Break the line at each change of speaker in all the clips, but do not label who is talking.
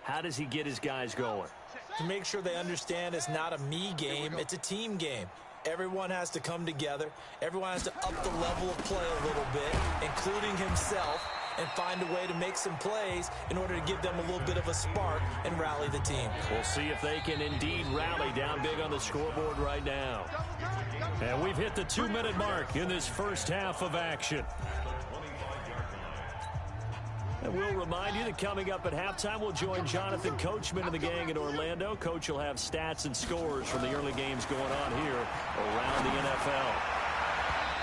How does he get his guys going?
To make sure they understand it's not a me game, it's a team game. Everyone has to come together. Everyone has to up the level of play a little bit, including himself, and find a way to make some plays in order to give them a little bit of a spark and rally the team.
We'll see if they can indeed rally down big on the scoreboard right now. And we've hit the 2-minute mark in this first half of action. And we'll remind you that coming up at halftime, we'll join Jonathan Coachman and the gang in Orlando. Coach will have stats and scores from the early games going on here around the NFL.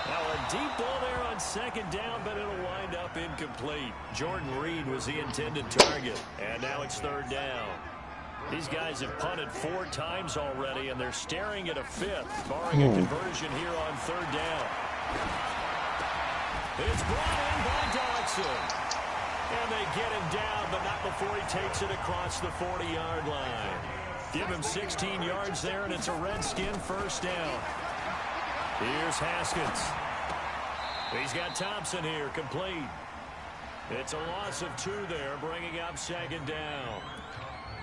Now a deep ball there on second down, but it'll wind up incomplete. Jordan Reed was the intended target, and now it's third down. These guys have punted 4 times already, and they're staring at a 5th, barring a conversion here on third down. It's brought in by Dodson. And they get him down, but not before he takes it across the 40-yard line. Give him 16 yards there, and it's a Redskin first down. Here's Haskins. He's got Thompson here, complete. It's a loss of 2 there, bringing up second down.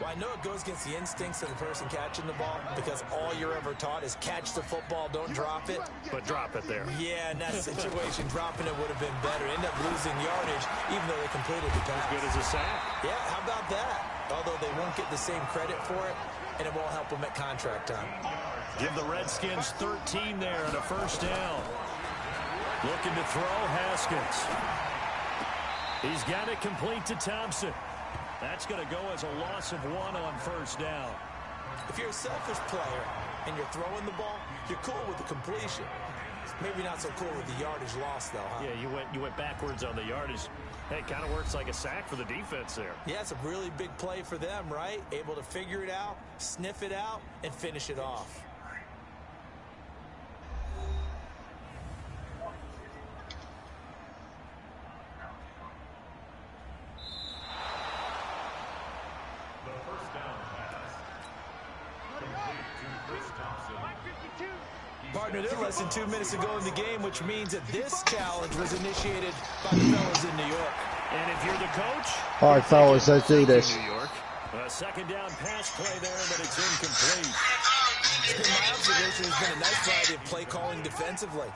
Well, I know it goes against the instincts of the person catching the ball because all you're ever taught is catch the football, don't drop it.
But drop it there.
Yeah, in that situation, dropping it would have been better. End up losing yardage, even though they completed the pass.
As good as a sack.
Yeah, how about that? Although they won't get the same credit for it, and it won't help them at contract time.
Give the Redskins 13 there and a first down. Looking to throw, Haskins. He's got it complete to Thompson. That's going to go as a loss of 1 on first down.
If you're a selfish player and you're throwing the ball, you're cool with the completion. Maybe not so cool with the yardage loss, though, huh?
Yeah, you went backwards on the yardage. Hey, it kind of works like a sack for the defense there.
Yeah, it's a really big play for them, right? Able to figure it out, sniff it out, and finish it off. Partner, they're less than 2 minutes to go in the game, which means that this challenge was initiated by the fellas in New York.
And if you're the coach,
all right, fellas, let's do this.
New York, a second down pass play there, but it's incomplete.
My observation has been a nice variety of play calling defensively.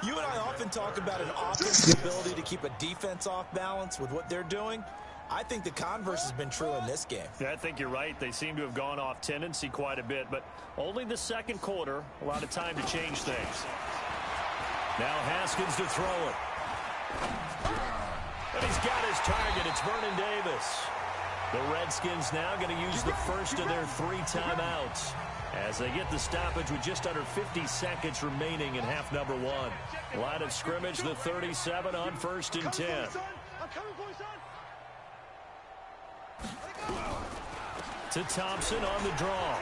You and I often talk about an offensive ability to keep a defense off balance with what they're doing. I think the converse has been true in this game.
Yeah, I think you're right. They seem to have gone off tendency quite a bit, but only the second quarter. A lot of time to change things. Now Haskins to throw it. And he's got his target. It's Vernon Davis. The Redskins now going to use the first of their 3 timeouts as they get the stoppage with just under 50 seconds remaining in half number 1. Line of scrimmage, the 37 on 1st and 10. To Thompson on the draw.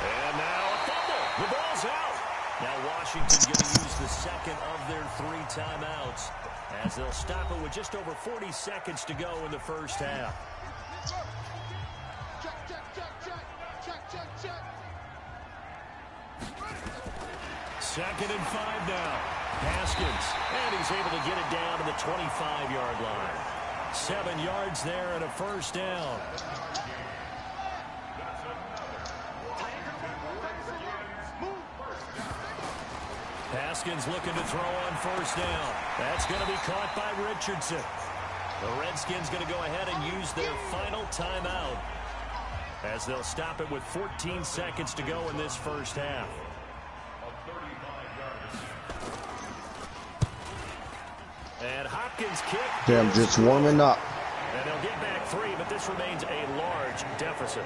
And now a fumble. The ball's out. Now Washington going to use the second of their 3 timeouts as they'll stop it with just over 40 seconds to go in the first half. Second and 5 now. Haskins. And he's able to get it down to the 25-yard line. 7 yards there and a first down. Haskins looking to throw on first down. That's going to be caught by Richardson. The Redskins going to go ahead and use their final timeout as they'll stop it with 14 seconds to go in this first half. And Hopkins kick.
Damn, just warming up.
And they'll get back 3, but this remains a large deficit.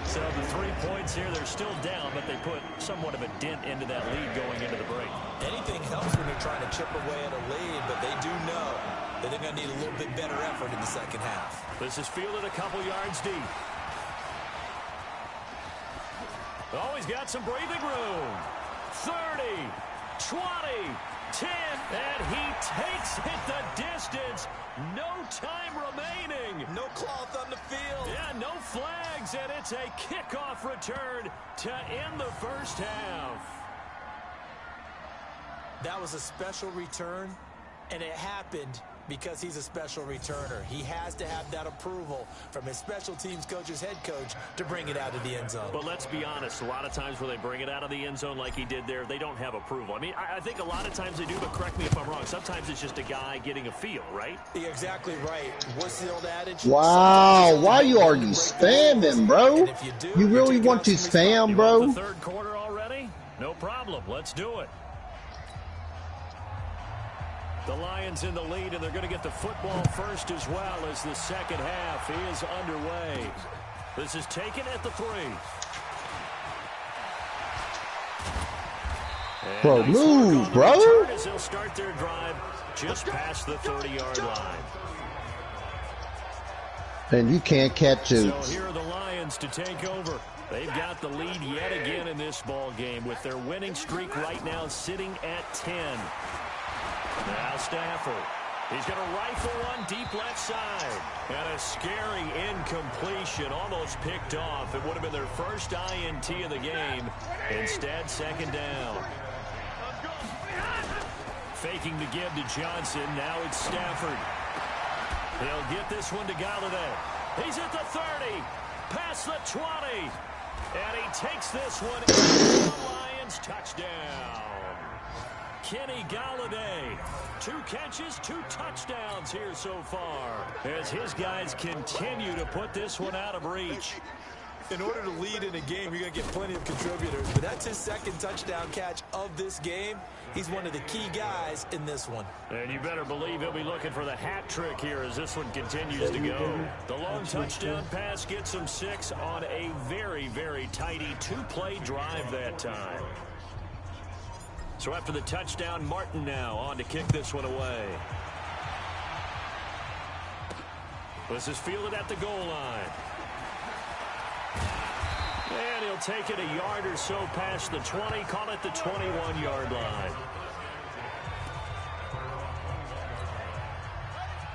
So the 3 points here, they're still down, but they put somewhat of a dent into that lead going into the break.
Anything helps when you're trying to chip away at a lead, but they do know that they're going to need a little bit better effort in the second half.
This is fielded a couple yards deep. Oh, he's got some breathing room. 30, 20, 10, and he takes it the distance. No time remaining.
No cloth on the field.
Yeah, no flags, and it's a kickoff return to end the first half.
That was a special return, and it happened because he's a special returner. He has to have that approval from his special teams coach's head coach to bring it out of the end zone.
But let's be honest, a lot of times when they bring it out of the end zone like he did there, they don't have approval. I mean, I think a lot of times they do, but correct me if I'm wrong. Sometimes it's just a guy getting a feel, right?
You're exactly right. What's the old adage?
Wow, why are you spamming, bro? You really want to spam, bro?
The third quarter already? No problem. Let's do it. The Lions in the lead, and they're going to get the football first as well as the second half is underway. This is taken at the 3.
Bro, move, bro.
As they'll start their drive just past the 30-yard line.
And you can't catch it.
So here are the Lions to take over. They've got the lead yet again in this ball game with their winning streak right now sitting at 10. Now Stafford. He's going to rifle one deep left side. And a scary incompletion, almost picked off. It would have been their first INT of the game. Instead, second down. Faking the give to Johnson. Now it's Stafford. He'll get this one to Galladay. He's at the 30. Past the 20. And he takes this one into the Lions touchdown. Kenny Galladay, 2 catches, 2 touchdowns here so far as his guys continue to put this one out of reach.
In order to lead in a game, you're going to get plenty of contributors, but that's his second touchdown catch of this game. He's one of the key guys in this one.
And you better believe he'll be looking for the hat trick here as this one continues to go. The long touchdown pass gets him 6 on a very, very tidy 2-play drive that time. So after the touchdown, Martin now on to kick this one away. This is fielded at the goal line. And he'll take it a yard or so past the 20, call it the 21-yard line.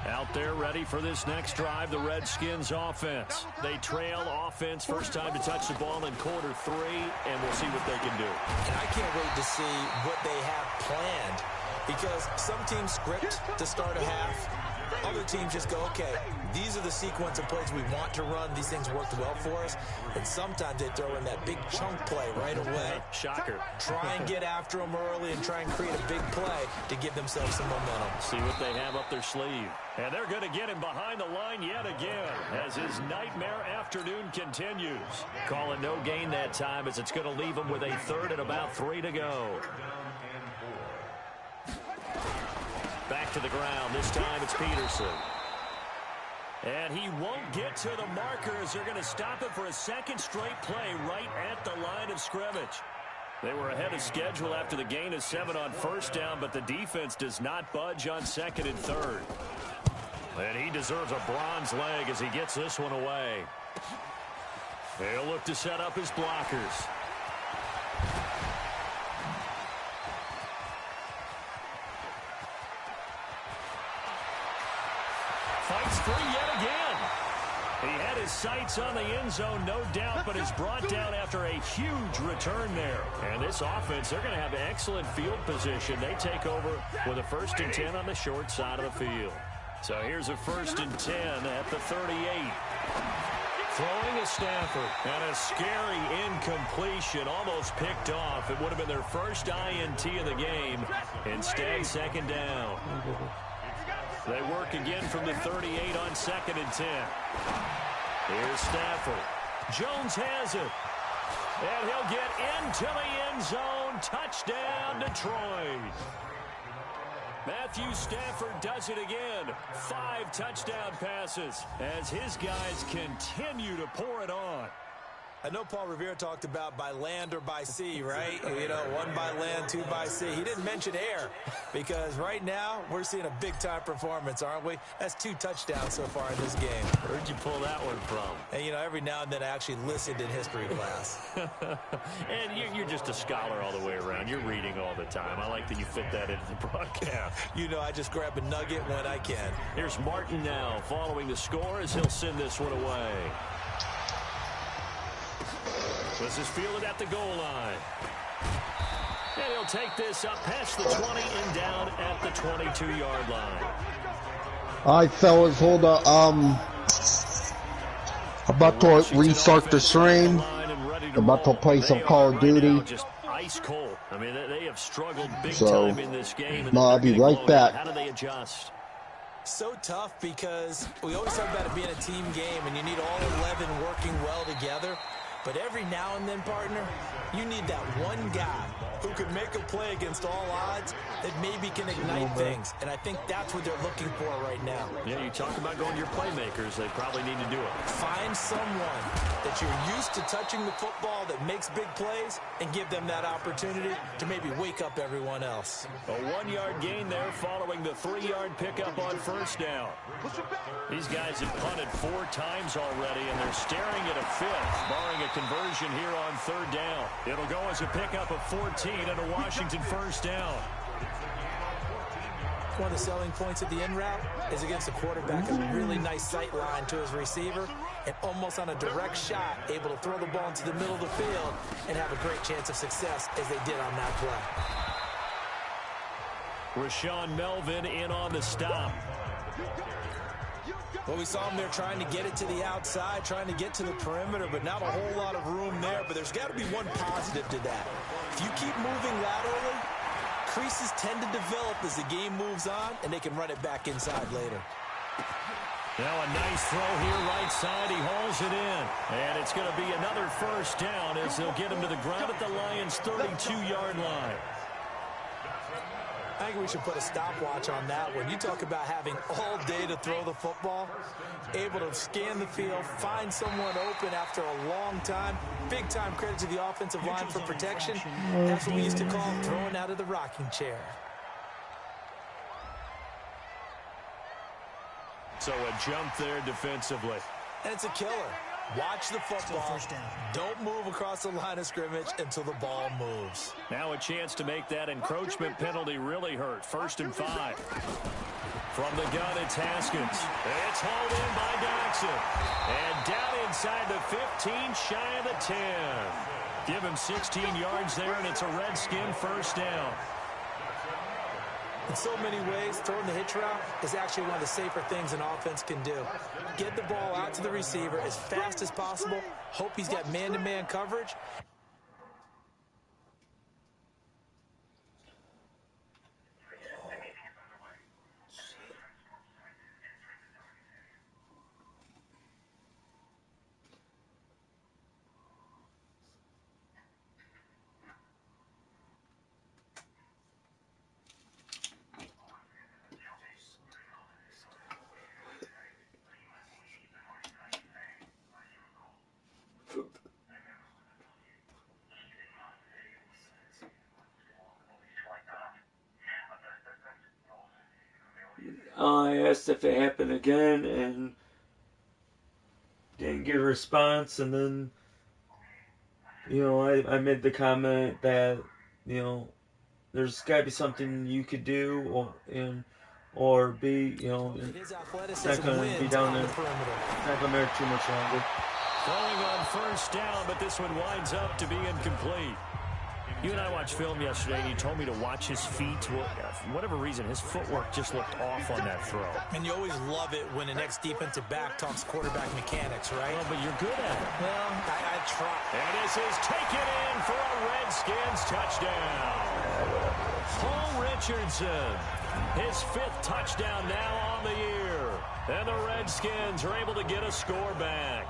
Out there ready for this next drive, the Redskins offense. They trail offense, first time to touch the ball in quarter 3, and we'll see what they can do.
And I can't wait to see what they have planned, because some teams script to start a half. Other teams just go, okay, these are the sequence of plays we want to run. These things worked well for us. And sometimes they throw in that big chunk play right away.
Shocker.
Try and get after them early and try and create a big play to give themselves some momentum.
See what they have up their sleeve. And they're going to get him behind the line yet again as his nightmare afternoon continues. Calling no gain that time as it's going to leave him with a third and about 3 to go. Back to the ground. This time it's Peterson. And he won't get to the markers. They're going to stop it for a second straight play right at the line of scrimmage. They were ahead of schedule after the gain of 7 on first down, but the defense does not budge on second and third. And he deserves a bronze leg as he gets this one away. He'll look to set up his blockers. Fights free yet again. He had his sights on the end zone, no doubt, but is brought down after a huge return there. And this offense, they're going to have excellent field position. They take over with a 1st and 10 on the short side of the field. So here's a 1st and 10 at the 38. Throwing a Stafford, and a scary incompletion, almost picked off. It would have been their first INT of the game. Instead, second down. They work again from the 38 on 2nd and 10. Here's Stafford. Jones has it. And he'll get into the end zone. Touchdown, Detroit. Matthew Stafford does it again. 5 touchdown passes as his guys continue to pour it on.
I know Paul Revere talked about by land or by sea, right? You know, 1 by land, 2 by sea. He didn't mention air because right now we're seeing a big-time performance, aren't we? That's 2 touchdowns so far in this game.
Where'd you pull that one from?
And, you know, every now and then I actually listened in history class.
And you're just a scholar all the way around. You're reading all the time. I like that you fit that into the broadcast.
You know, I just grab a nugget when I can.
Here's Martin now following the score as he'll send this one away. This is fielded at the goal line. And he'll take this up past the 20 and down at the 22-yard line.
Alright, fellas, hold on. About to restart the stream. About to play some Call of Duty.
Just ice cold. I mean, they have struggled big
So,
time in this game.
I'll be right back.
How do they adjust?
So tough because we always talk about it being a team game and you need all 11 working well together. But every now and then, partner, you need that one guy who can make a play against all odds that maybe can ignite things. And I think that's what they're looking for right now.
Yeah, you talk about going to your playmakers. They probably need to do it.
Find someone that you're used to touching the football that makes big plays and give them that opportunity to maybe wake up everyone else.
A 1-yard gain there following the 3-yard pickup on first down. These guys have punted 4 times already, and they're staring at a 5th, barring a conversion here on 3rd down. It'll go as a pickup of 14 and a Washington first down.
One of the selling points of the in route is against the quarterback, a really nice sight line to his receiver, and almost on a direct shot, able to throw the ball into the middle of the field and have a great chance of success as they did on that play.
Rashawn Melvin in on the stop.
Well, we saw him there trying to get it to the outside, trying to get to the perimeter, but not a whole lot of room there. But there's got to be one positive to that. If you keep moving laterally, creases tend to develop as the game moves on, and they can run it back inside later.
Now a nice throw here right side. He hauls it in. And it's going to be another first down as they'll get him to the ground at the Lions' 32-yard line.
I think we should put a stopwatch on that one. You talk about having all day to throw the football, able to scan the field, find someone open after a long time. Big time credit to the offensive line for protection. That's what we used to call throwing out of the rocking chair.
So a jump there defensively.
And it's a killer. Watch the football. Don't move across the line of scrimmage until the ball moves.
Now a chance to make that encroachment penalty really hurt. 1st and 5. From the gun, it's Haskins. It's hauled in by Jackson. And down inside the 15, shy of the 10. Give him 16 yards there, and it's a Redskin first down.
In so many ways, throwing the hitch route is actually one of the safer things an offense can do. Get the ball out to the receiver as fast as possible. Hope he's got man-to-man coverage.
I asked if it happened again and didn't get a response, and then, you know, I made the comment that, you know, there's got to be something you could do, or be, you know, it's not going to be down there, it's not going to matter too much longer.
Throwing on first down, but this one winds up to be incomplete. You and I watched film yesterday, and you told me to watch his feet. For whatever reason, his footwork just looked off on that throw.
And you always love it when the next defensive back talks quarterback mechanics, right?
Well, but you're good at it.
Well, I try.
And this is taken in for a Redskins touchdown. Paul Richardson, his 5th touchdown now on the year. And the Redskins are able to get a score back.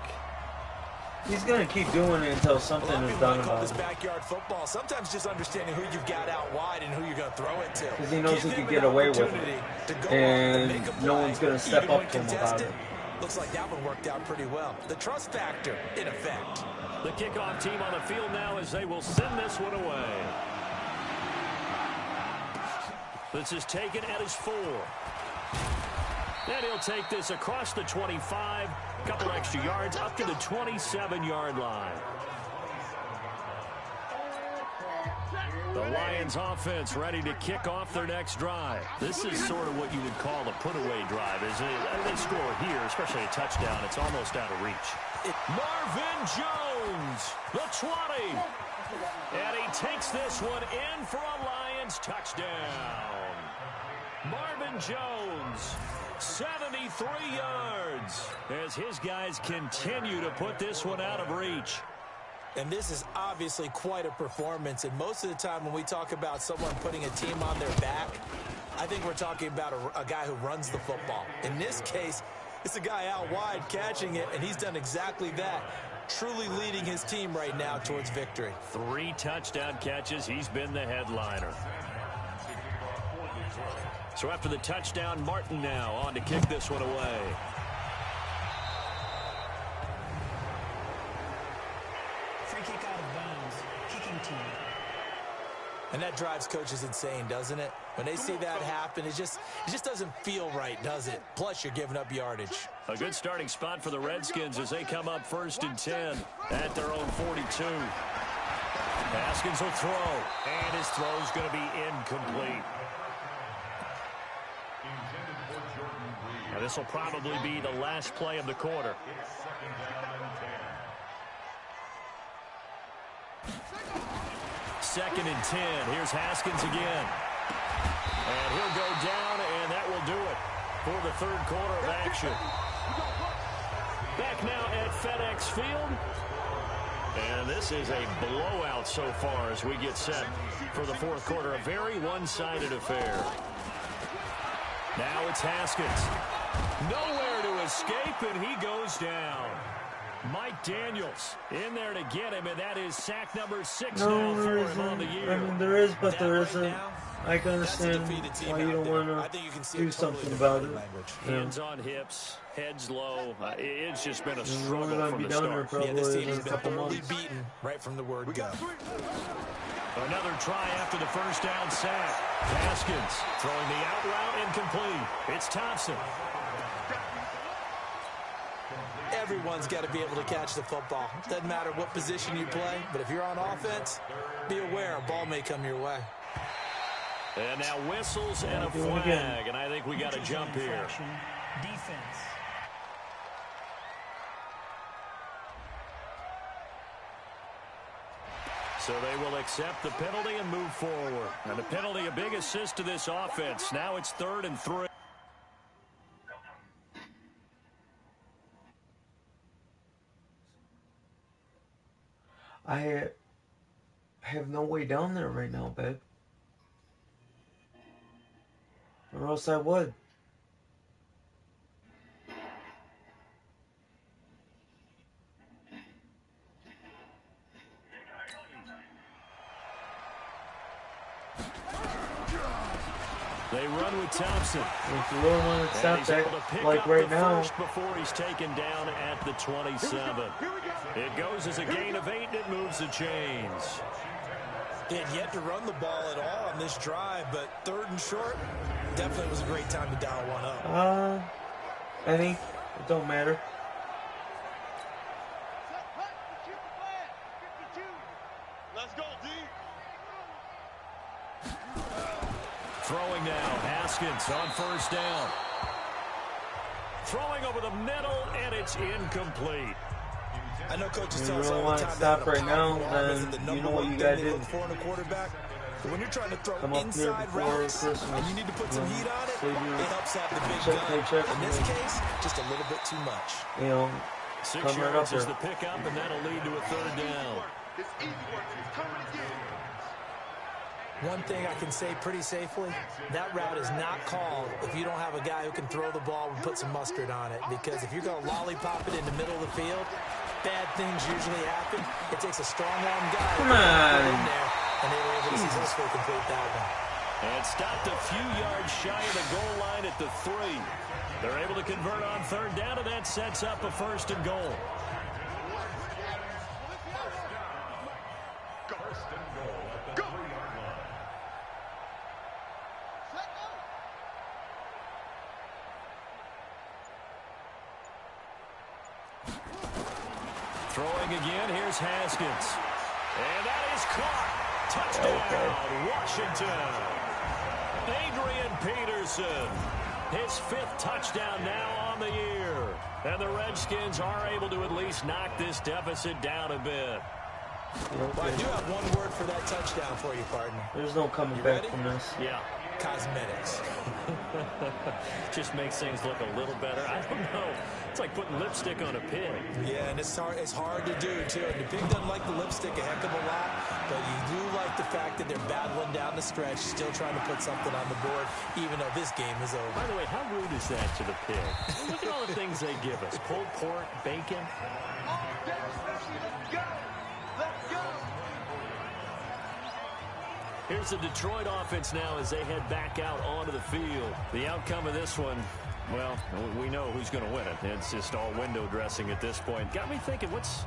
He's going to keep doing it until something is done about
this backyard football. Sometimes just understanding who you've got out wide and who you're going to throw it to.
Because he knows he can get away with it. And no one's going to step up to him about it.
Looks like that one worked out pretty well. The trust factor in effect.
The kickoff team on the field now as they will send this one away. This is taken at his 4. And he'll take this across the 25, a couple extra yards up to the 27-yard line. The Lions offense ready to kick off their next drive. This is sort of what you would call a put-away drive, isn't it? They score here, especially a touchdown. It's almost out of reach. Marvin Jones, the 20. And he takes this one in for a Lions touchdown. Marvin Jones, 73 yards, as his guys continue to put this one out of reach.
And this is obviously quite a performance. And most of the time when we talk about someone putting a team on their back, I think we're talking about a guy who runs the football. In this case, it's a guy out wide catching it, and he's done exactly that, truly leading his team right now towards victory.
3 touchdown catches. He's been the headliner. So after the touchdown, Martin now on to kick this one away.
Free kick out of bounds. Kicking team.
And that drives coaches insane, doesn't it? When they see that happen, it just doesn't feel right, does it? Plus, you're giving up yardage.
A good starting spot for the Redskins as they come up 1st and 10 at their own 42. Haskins will throw, and his throw's going to be incomplete. Now, this will probably be the last play of the quarter. Second and 10. Here's Haskins again. And he'll go down, and that will do it for the 3rd quarter of action. Back now at FedEx Field. And this is a blowout so far as we get set for the 4th quarter. A very one-sided affair. Now it's Haskins. Nowhere to escape, and he goes down. Mike Daniels in there to get him, and that is sack number 6 now for him on the year.
I mean, there is, but there isn't. I can understand why you don't want to do something about it.
Hands on hips, heads low. It's just been a struggle from the start.
Yeah, this team has been thoroughly beaten right from the word go.
Another try after the 1st down sack. Haskins throwing the out route incomplete. It's Thompson.
Everyone's got to be able to catch the football. Doesn't matter what position you play, but if you're on offense, be aware a ball may come your way.
And now whistles and a flag, and I think we got to jump here.
Defense.
So they will accept the penalty and move forward. And the penalty, a big assist to this offense. Now it's 3rd and 3.
I have no way down there right now, babe. Or else I would.
They run with Thompson.
If you really want to stop that, like right now.
Before he's taken down at the 27. It goes as a gain of 8, and it moves the chains.
They had yet to run the ball at all on this drive, but 3rd and short, definitely was a great time to dial one up.
Any, it don't matter.
Let's go, D.
Throwing now, Haskins on 1st down. Throwing over the middle, and it's incomplete.
I know coaches
you
tell us
really
all
want
the
to
time
stop
that
right now,
then
you know what you gotta do.
For a quarterback, but when you're trying to throw
Come up here
inside
before
routes
Christmas.
and you need to put some heat on it, it helps have the big
Check,
gun. In this case, just a little bit too much.
You know,
6
come right up
yards is
there.
the pickup, and that'll lead to a 3rd down.
It's easy work. It's coming again.
One thing I can say pretty safely, that route is not called if you don't have a guy who can throw the ball and put some mustard on it. Because if you're going to lollipop it in the middle of the field, bad things usually happen. It takes a strong-arm guy to put it in there, and they were able to successfully complete that one.
And stopped a few yards shy of the goal line at the 3. They're able to convert on 3rd down, and that sets up a 1st and goal. Throwing again, here's Haskins. And that is caught. Touchdown, Washington. Adrian Peterson. His 5th touchdown now on the year. And the Redskins are able to at least knock this deficit down a bit.
Well, I do have one word for that touchdown for you, partner.
There's no coming back from this.
Yeah.
cosmetics.
Just makes things look a little better. I don't know. It's like putting lipstick on a pig.
Yeah, and it's hard to do, too. And the pig doesn't like the lipstick a heck of a lot, but you do like the fact that they're battling down the stretch, still trying to put something on the board, even though this game is over.
By the way, how rude is that to the pig? Look at all the things they give us. Pulled pork, bacon.
Let's go. Let's go.
Here's the Detroit offense now as they head back out onto the field. The outcome of this one, well, we know who's going to win it. It's just all window dressing at this point. Got me thinking, what's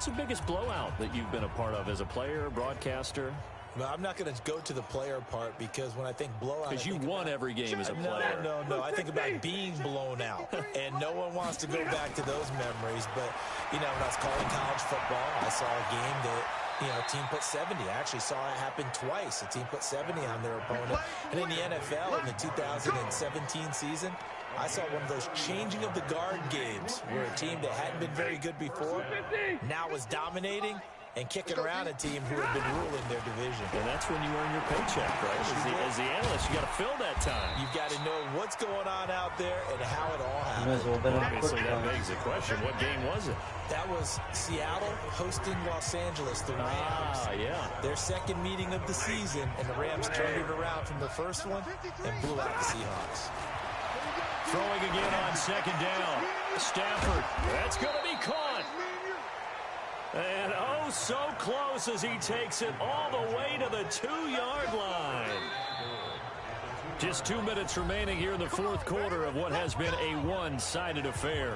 the biggest blowout that you've been a part of as a player, broadcaster?
Well, I'm not going to go to the player part because when I think blowout...
Because you won every game as a player.
No. I think about being blown out. And no one wants to go back to those memories. But, you know, when I was calling college football, I saw a game that, you know, a team put 70. I actually saw it happen twice. A team put 70 on their opponent. And in the NFL, in the 2017 season, I saw one of those changing of the guard games where a team that hadn't been very good before now was dominating and kicking around a team who had been ruling their division.
And that's when you earn your paycheck, right? As the analyst, you got to fill that time.
You've got to know what's going on out there and how it all happened.
Obviously, that begs the question, what game was it?
That was Seattle hosting Los Angeles, the Rams.
Yeah.
Their second meeting of the season, and the Rams turned it around from the first one and blew out the Seahawks.
Throwing again on second down. Stafford, that's going to be caught. And oh, so close as he takes it all the way to the 2-yard line. Just 2 minutes remaining here in the fourth quarter of what has been a one-sided affair.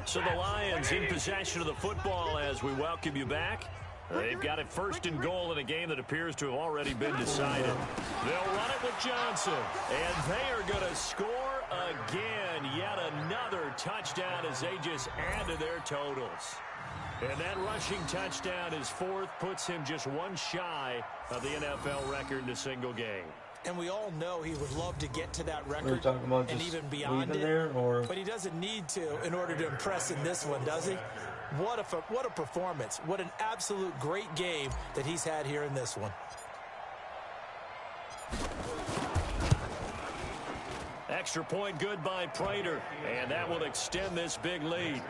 So the Lions in possession of the football as we welcome you back. They've got it first and goal in a game that appears to have already been decided. They'll run it with Johnson. And they are going to score again. Yet another touchdown as they just add to their totals. And that rushing touchdown, his fourth, puts him just one shy of the NFL record in a single game.
And we all know he would love to get to that record and even beyond it. But he doesn't need to in order to impress in this one, does he? What a performance. What an absolute great game that he's had here in this one.
Extra point good by Prater. And that will extend this big lead.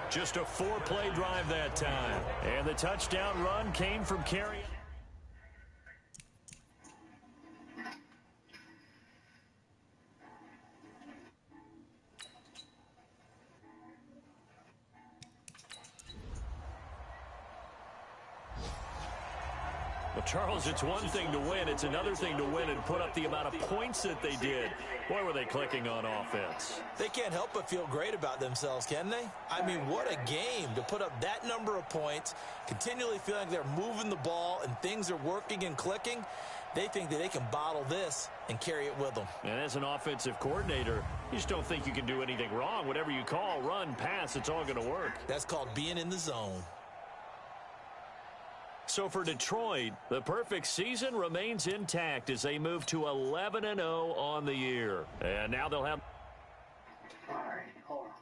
Just a 4-play drive that time. And the touchdown run came from carry. Well, Charles, it's one thing to win. It's another thing to win and put up the amount of points that they did. Boy, were they clicking on offense.
They can't help but feel great about themselves, can they? I mean, what a game to put up that number of points, continually feeling like they're moving the ball and things are working and clicking. They think that they can bottle this and carry it with them.
And as an offensive coordinator, you just don't think you can do anything wrong. Whatever you call, run, pass, it's all going to work.
That's called being in the zone.
So for Detroit, the perfect season remains intact as they move to 11-0 on the year. And now they'll have...
All right, hold on.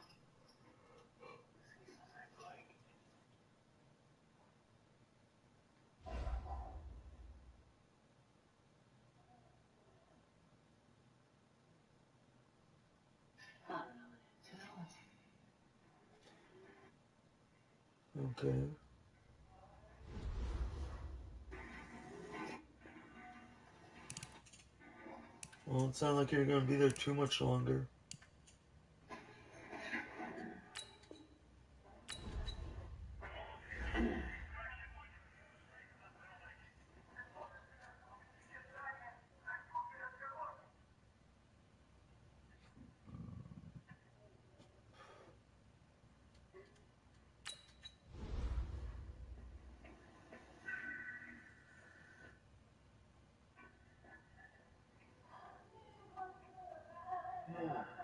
Okay. Well, it sounds like you're going to be there too much longer.
Yeah.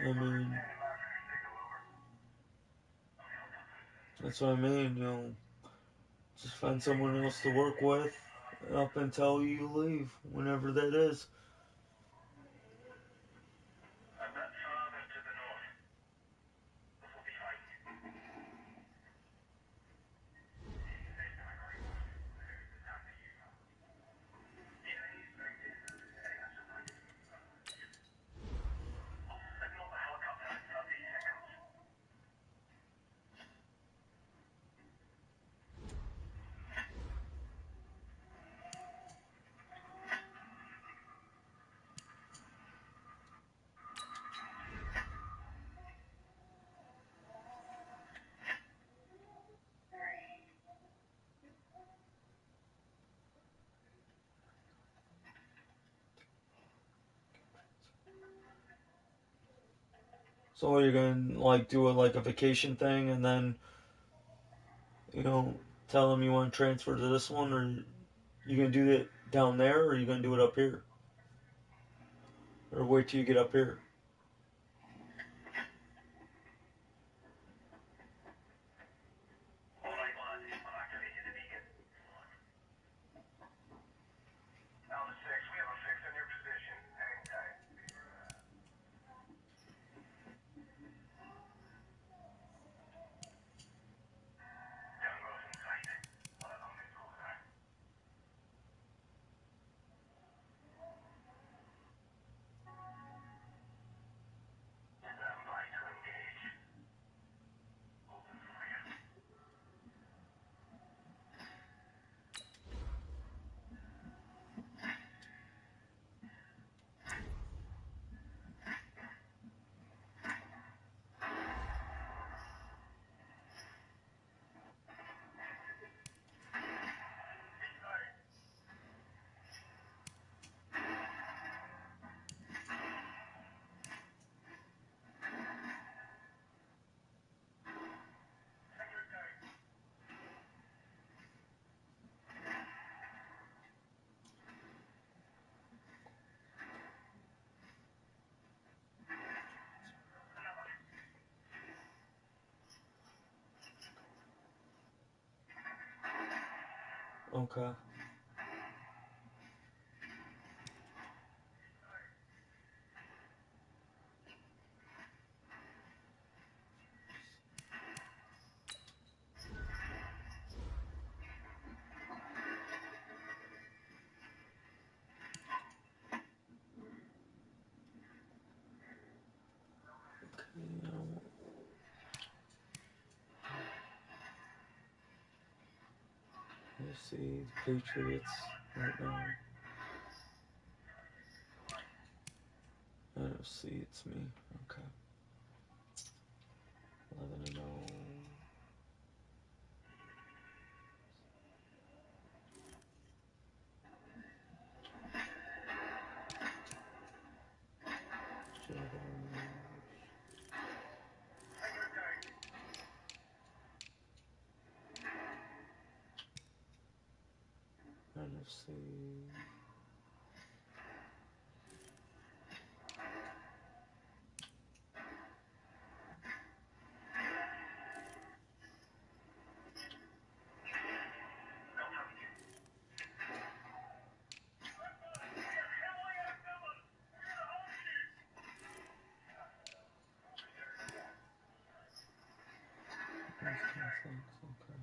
I mean, that's what I mean, you know. Just find someone else to work with up until you leave, whenever that is. So are you gonna like do like a vacation thing and then, you know, tell them you want to transfer to this one, or you gonna do it down there, or are you gonna do it up here, or wait till you get up here? Okay. Let's see, the Patriots right now. NFC, it's me. Okay. 11-0. NFC. Okay.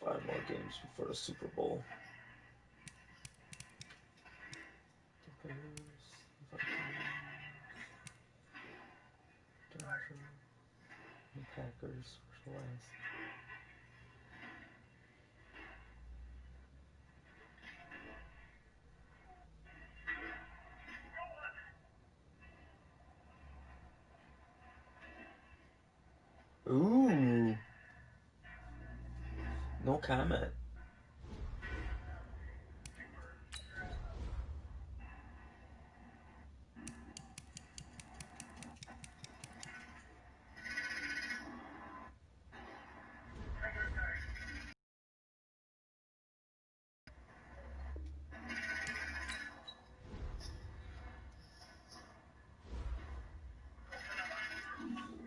5 more games before the Super Bowl. The Bears, Vikings, Denver, and Packers for the last. Ooh. No comment.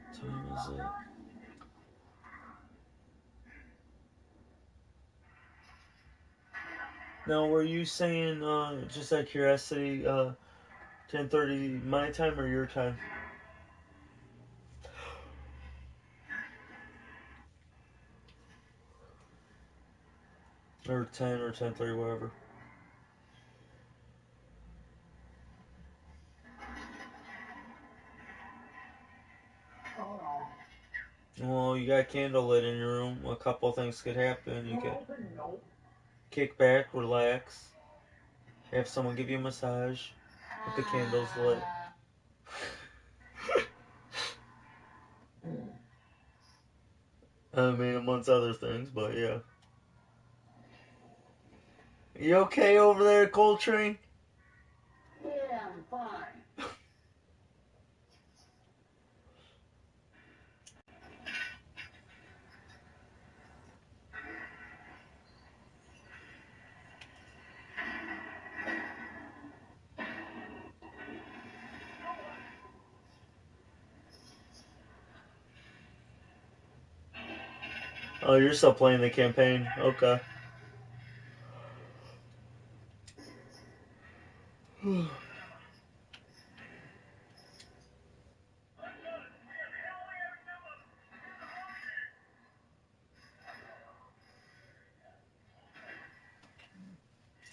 What time is it? Now, were you saying, just out of curiosity, 10:30 my time or your time? Or 10 or 10:30, whatever.
Hold on.
Well, you got candlelit in your room. A couple things could happen. You could
Nope.
kick back, relax, have someone give you a massage with the candles lit. I mean, amongst other things, but yeah. You okay over there, Coltrane?
Yeah, I'm fine.
Oh, you're still playing the campaign. Okay.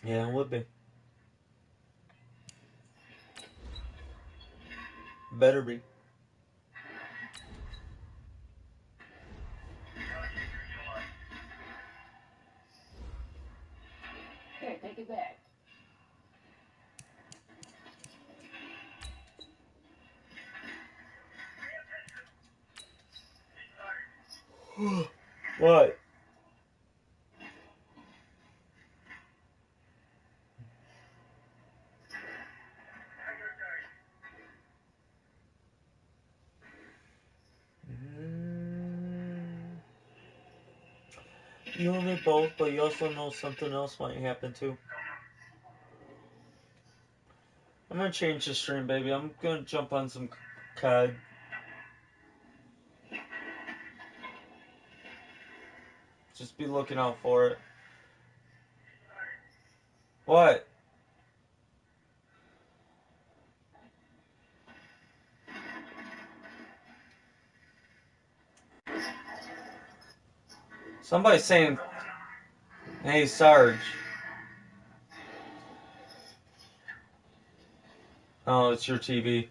Yeah, it would be. Better be.
Here, take it back.
What? You and me both, but you also know something else might happen too. I'm gonna change the stream, baby. I'm gonna jump on some COD. Just be looking out for it. What? Somebody's saying, "Hey, Sarge." Oh, it's your TV.